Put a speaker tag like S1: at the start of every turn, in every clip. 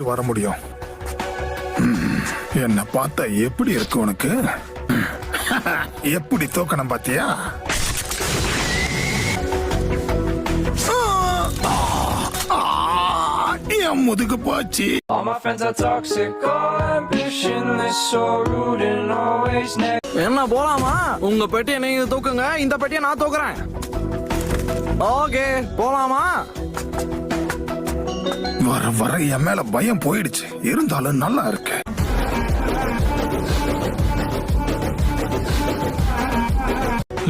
S1: வர முடியும். என்ன பார்த்தா எப்படி இருக்கு உனக்கு? எப்படி தோக்கணும் பாத்தியா? என் முதுகு போச்சு.
S2: என்ன போலாமா? உங்க பெட்டியை நீங்க தூக்குங்க, இந்த பெட்டியை நான் தூக்குறேன். ஓகே போலாமா?
S1: வர வர என் மேல பயம் போயிடுச்சு. இருந்தாலும் நல்லா இருக்கு.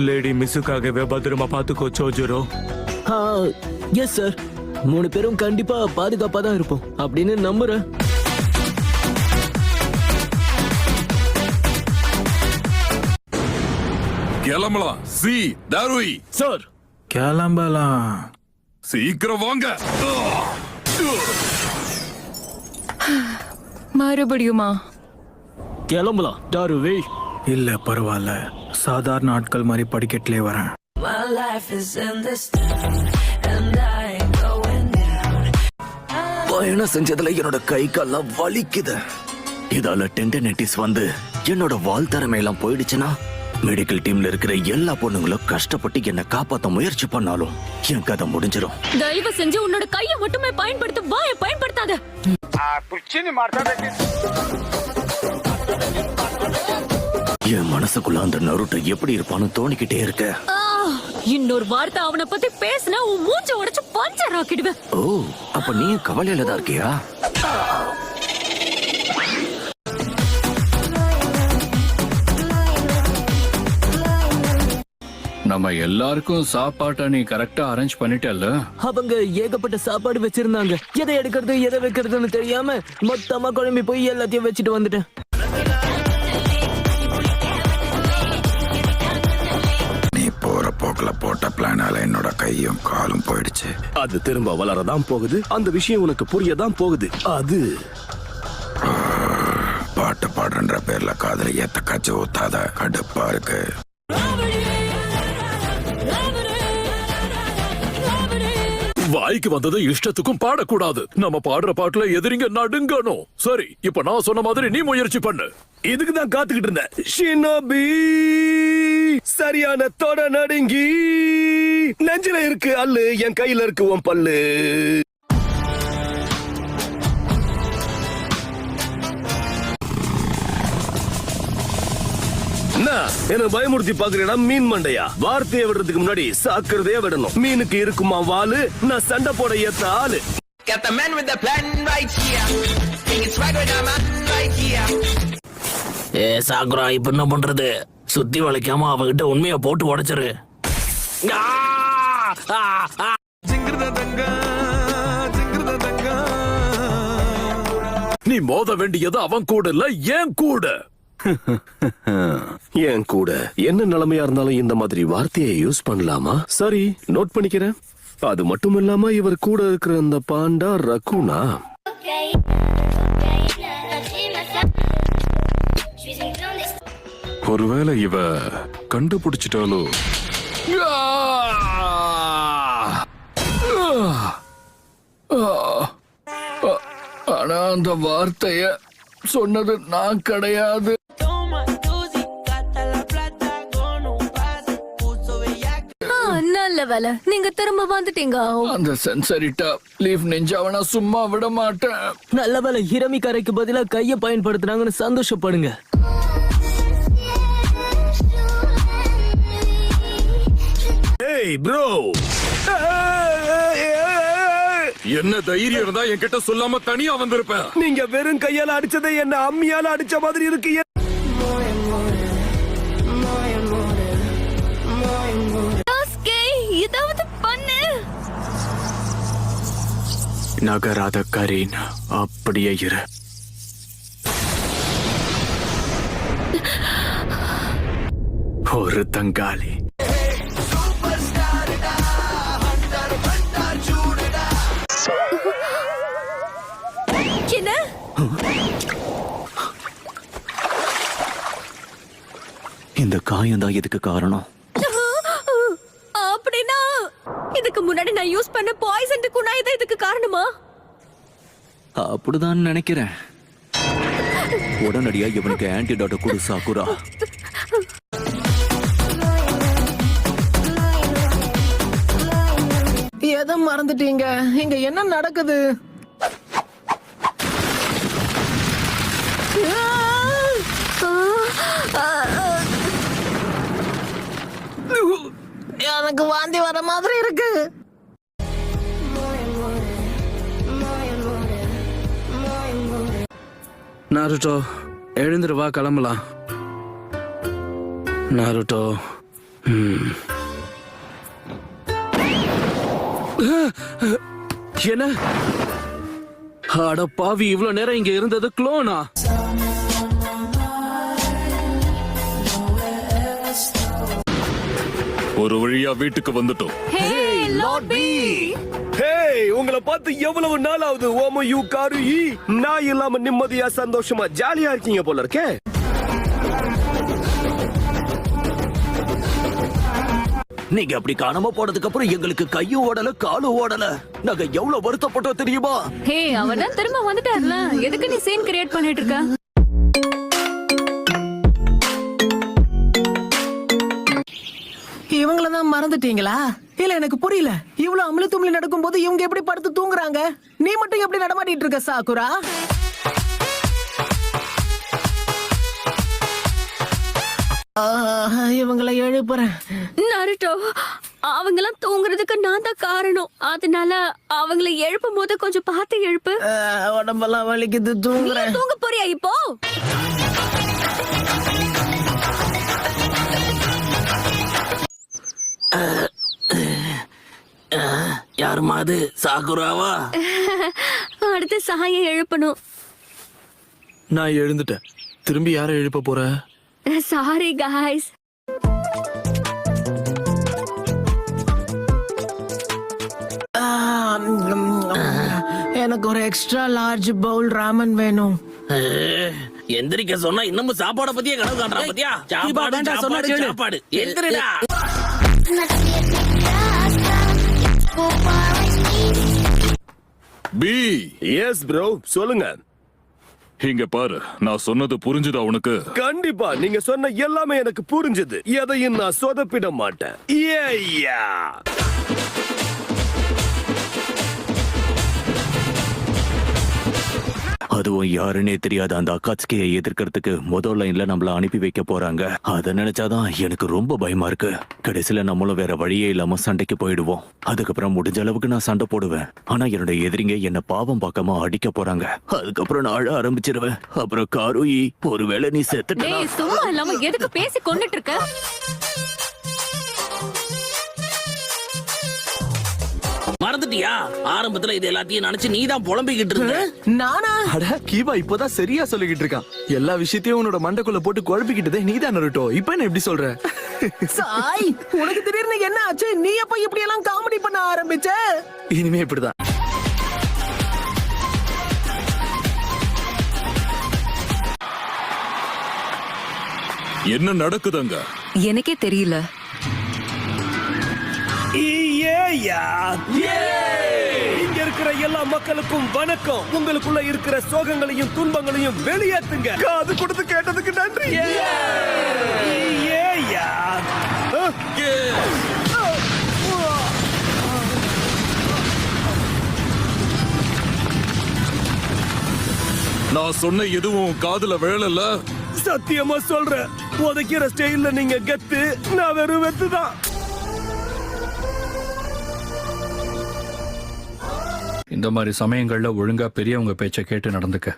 S3: லேடி மிஸ்ஸுக்காகவே பத்திரமா பாத்துக்கோ சோஜுரோ.
S4: எஸ் சார், 3 பேரும் கண்டிப்பா பாதுகாப்பா தான் இருப்போம் அப்படின்னு நம்புறேன்.
S5: கிளம்பலாம். சி தாருய்
S4: சார்
S1: கிளம்பலாம்.
S5: சீக்கிரம் வாங்க.
S6: மறுபடியுமா?
S4: கிளம்பலாம் டாருவே.
S1: இல்ல பரவாயில்ல, சாதாரண ஆட்கள் மாதிரி படிக்கட்டிலே வரேன்.
S4: பயணம் செஞ்சதுல என்னோட கை கால்லாம் வலிக்குது. இதால டெண்டனைட்டிஸ் வந்து என்னோட வால் திறமையெல்லாம் போயிடுச்சுன்னா மெடிக்கல் டீம்ல இருக்கிற எல்லா பொண்ணுங்களும் கஷ்டப்பட்டு என்ன காப்பாத்த முயற்சி பண்ணாலும் என் கதை முடிஞ்சிடும்.
S6: தயவு செஞ்சு உன்னோட கையை மட்டுமே பயன்படுத்த, வாயை பயன்படுத்தாத.
S4: என் மனசுக்குள்ள அந்த நருட்டோ எப்படி இருப்பான்னு தோணிக்கிட்டே இருக்க.
S6: இன்னொரு வார்த்தை அவனை பத்தி பேசினா உன் மூஞ்ச உடைச்சு பஞ்சர் ஆக்கிடுவேன்.
S4: ஓ, அப்ப நீ கவலையில தான் இருக்கியா?
S5: நம்ம எல்லாருக்கும் சாப்பாட்டை நீ கரெக்டா அரேஞ்ச் பண்ணிட்டல்ல?
S4: அவங்க ஏகப்பட்ட சாப்பாடு வச்சிருந்தாங்க. எதை எடுக்கிறது எதை வைக்கிறதுன்னு தெரியாம மொத்தமா குழம்பி போய் எல்லாத்தையும் வச்சுட்டு வந்துட்டேன்.
S1: நீ போற போக்குல போட்ட பிளானால என்னோட கையும் காலும் போயிடுச்சு.
S7: அது திரும்ப வளரதான் போகுது. அந்த விஷயம் உனக்கு புரியதான் போகுது. அது
S1: பாட்டு பாடுன்ற பேர்ல காதல ஏத்த காய்ச்சி ஊத்தாத. கடுப்பா இருக்கு.
S5: வாய்க்கு வந்தது இஷ்டத்துக்கும் பாடக்கூடாது. நம்ம பாடுற பாட்டுல எதிரிங்க நடுங்கணும். சரி, இப்ப நான் சொன்ன மாதிரி நீ முயற்சி பண்ணு.
S7: இதுக்கு தான் காத்துக்கிட்டு இருந்தேன். ஷினோபி சரியான தொட நடுங்கி நெஞ்சில இருக்கு அல்லு, என் கையில இருக்கு உன் பல்லு. என்ன பயமுறுத்தி பாக்குறேடா மீன் மண்டையா? வார்த்தையை விடுறதுக்கு முன்னாடி சாக்குறதே விடணும். மீனுக்கு இருக்குமா வாலு? நான் சண்டை போட ஏத்த ஆளு.
S4: ஏ சாக்குரா, இப்ப என்ன பண்றது? சுத்தி வளைக்காம அவகிட்ட உண்மையா போட்டு உடைச்சிரு.
S5: நீ மோத வேண்டியது அவன் கூட இல்ல, ஏன் கூட.
S7: என் கூட என்ன நிலைமையா இருந்தாலும் இந்த மாதிரி வார்த்தையை யூஸ் பண்ணலாமா? சரி, நோட் பண்ணிக்கிறேன். அது மட்டும் இல்லாம இவர் கூட இருக்கிற அந்த பாண்டா ரகுனா.
S5: ஒருவேளை இவ கண்டுபிடிச்சிட்டாலோ? ஆனா அந்த வார்த்தைய சொன்னது நான் கிடையாது.
S6: நல்ல வேலை, நீங்க திரும்ப வந்துட்டீங்க.
S5: அந்த சென்சரிட்டா லீஃப் நெஞ்சாவனா சும்மா விட மாட்டேன்.
S4: நல்ல வேலை, ஹிரமி கரைக்கு பதிலா கைய பயன்படுத்துறாங்கன்னு சந்தோஷப்படுங்க.
S7: ஏய் ப்ரோ,
S5: என்ன தைரியம் இருந்தா என்கிட்ட சொல்லாம தனியா வந்திருப்பேன்.
S7: நீங்க வெறும் கையால அடிச்சதை என்ன அம்மியால அடிச்ச மாதிரி இருக்கு.
S6: ஏதாவது பண்ணு.
S3: நகராத கரீன், அப்படியே இரு. ஒரு தங்காளி.
S6: என்ன?
S4: இந்த காயம் தான் இதுக்கு காரணம்.
S6: அப்படின்னா இதுக்கு முன்னாடி நான் யூஸ் பண்ண பாய்சன் குணாய் தான் இதுக்கு காரணமா?
S4: அப்படிதான் நினைக்கிறேன். உடனடியா இவனுக்கு ஆன்டிடாட்டை கொடு சாக்குரா.
S2: எதை மறந்துட்டீங்க? இங்க என்ன நடக்குது? எனக்கு வாந்தி வர மாதிரி இருக்கு. நாருட்டோ, எழுந்துரு, வா கிளம்பலாம். நாருட்டோ, என்ன? அட பாவி, இவ்வளவு நேரம் இங்க இருந்தது க்ளோனா?
S5: ஒரு வழியா வீட்டுக்கு வந்துட்டோம்.
S7: ஹேய், உங்களை பார்த்து எவ்வளவு நாள் ஆகுது? ஓமோ யூ காரு நான் இல்லாம நிம்மதியா சந்தோஷமா ஜாலியா இருக்கீங்க போல இருக்கே.
S4: நீங்க அப்படி காணாம போனதுக்கு அப்புறம் எங்களுக்கு கையும் ஓடல காலும் ஓடல. நாங்க எவ்வளவு வருத்தப்பட்டோம் தெரியுமா?
S6: ஹே, அவர்தான் திரும்ப வந்துட்டார்ல. எதுக்கு நீ சீன் கிரியேட் பண்ணிட்டு இருக்க?
S2: இவங்களதான் மறந்துட்டீங்களா? இல்ல, எனக்கு புரியல. இவ்வளவு அமளி தும்ளி நடக்கும் போது இவங்க எப்படி படுத்து தூங்குறாங்க? நீ மட்டும் எப்படி நடமாட்டிட்டு இருக்க சாக்குரா? இவங்களை எழுப்புறேன்.
S6: நருட்டோ, அவங்கெல்லாம் தூங்குறதுக்கு நான் தான் காரணம். அதனால அவங்களை எழுப்பும் போது கொஞ்சம் பார்த்து எழுப்பு.
S2: உடம்பெல்லாம் வலிக்குது, தூங்குறேன்.
S6: நீ தூங்க போறியா இப்போ?
S4: யாருமா அது? சாகுராவா?
S6: அடுத்து சாயை எழுப்பணும்.
S2: நான் எழுந்துட்டேன். திரும்பி யாரை எழுப்ப போற?
S6: Sorry guys.
S2: எனக்கு ஒரு எக்ஸ்ட்ரா லார்ஜ் பவுல் ராமன் வேணும்.
S8: எந்திரிக்க சொன்னா இன்னமும் சாப்பாட பத்தியே கனவு காண்றா பத்தியா? சாப்பாடு சாப்பாடு சாப்பாடு எந்திரடா.
S5: பி,
S7: எஸ் ப்ரோ, சொல்லுங்க.
S5: இங்க பாரு, நான் சொன்னது புரிஞ்சுதா உனக்கு?
S7: கண்டிப்பா நீங்க சொன்ன எல்லாமே எனக்கு புரிஞ்சது. எதையும் நான் சொதப்பிட மாட்டேன். ஏய்யா.
S4: அதுவும் யாருன்னே தெரியாத அந்த அக்காட்ஸ்கியை எதிர்க்கிறதுக்கு முதல் லைன்ல நம்மள அனுப்பி வைக்க போறாங்க. அதை நினைச்சாதான் எனக்கு ரொம்ப பயமா இருக்கு. கடைசியில நம்மளும் வேற வழியே இல்லாம சண்டைக்கு போயிடுவோம். அதுக்கப்புறம் முடிஞ்ச அளவுக்கு நான் சண்டை போடுவேன். ஆனா என்னோட எதிரிங்க என்ன பாவம் பார்க்காம அடிக்க போறாங்க. அதுக்கப்புறம் நான் அழ ஆரம்பிச்சிருவேன். அப்புறம் காருயி, ஒருவேளை நீ செத்துட்ட.
S6: டேய், சும்மா இல்லாம எதுக்கு பேசி கொன்னுட்டு இருக்க?
S8: மறந்துட்டியா? ஆரம்பத்துல இது எல்லாத்தையும் நினைச்சு நீதான் புலம்பிக்கிட்டு இருந்த.
S2: நானா?
S9: அட கீபா இப்போதான் சரியா சொல்லிக்கிட்டு இருக்கான். எல்லா விஷயத்தையும் உன்னோட மண்டைக்குள்ள போட்டு குழப்பிக்கிட்டதே நீதான் நருட்டோ. இப்ப என்ன எப்படி சொல்ற?
S2: சாய், உனக்கு திடீர்னு என்ன ஆச்சு? நீ எப்ப இப்படி எல்லாம் காமெடி பண்ண ஆரம்பிச்ச?
S9: இனிமே இப்படிதான்.
S5: என்ன நடக்குதுங்க?
S6: எனக்கே தெரியல.
S7: இங்க இருக்கிற எல்லா மக்களுக்கும் வணக்கம். உங்களுக்குள்ள இருக்கிற சோகங்களையும் துன்பங்களையும் வெளியேத்துங்க. காது கொடுத்து கேட்டதுக்கு நன்றி.
S5: நான் சொன்ன எதுவும் காதுல விழல.
S7: சத்தியமா சொல்றேன், உதைக்கிற ஸ்டைல்ல நீங்க கத்து, நான் வெறும் வெத்துதான்.
S10: இந்த மாதிரி சமயங்கள்ல ஒழுங்கா பெரியவங்க பேச்ச கேட்டு நடந்துக்க.